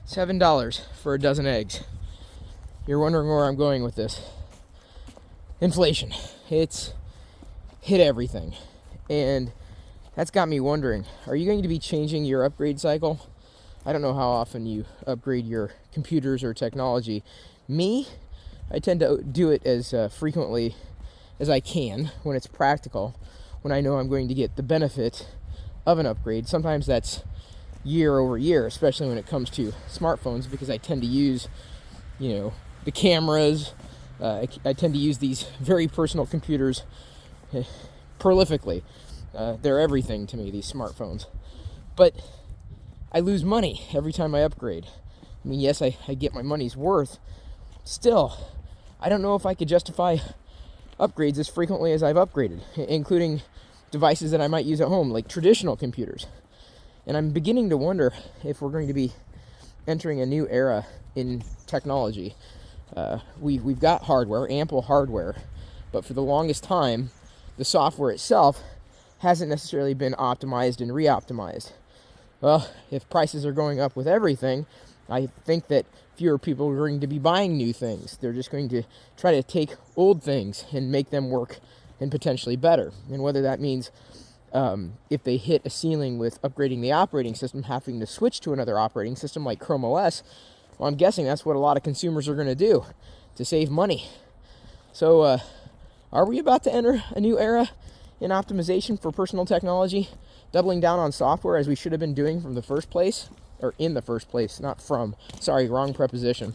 $7 for a dozen eggs. You're wondering where I'm going with this. Inflation. It's hit everything. And that's got me wondering, are you going to be changing your upgrade cycle? I don't know how often you upgrade your computers or technology. Me, I tend to do it as frequently as I can when it's practical, when I know I'm going to get the benefit of an upgrade. Sometimes that's year over year, especially when it comes to smartphones, because I tend to use, the cameras. I tend to use these very personal computers prolifically. They're everything to me, these smartphones. But I lose money every time I upgrade. I mean, yes, I get my money's worth. Still, I don't know if I could justify upgrades as frequently as I've upgraded, including devices that I might use at home, like traditional computers. And I'm beginning to wonder if we're going to be entering a new era in technology. We've got hardware, ample hardware, but for the longest time, the software itself hasn't necessarily been optimized and re-optimized. Well, if prices are going up with everything, I think that fewer people are going to be buying new things. They're just going to try to take old things and make them work and potentially better. And whether that means if they hit a ceiling with upgrading the operating system, having to switch to another operating system like Chrome OS, well, I'm guessing that's what a lot of consumers are going to do to save money. So, are we about to enter a new era in optimization for personal technology, doubling down on software as we should have been doing from the first place? Or in the first place, not from. Sorry, wrong preposition.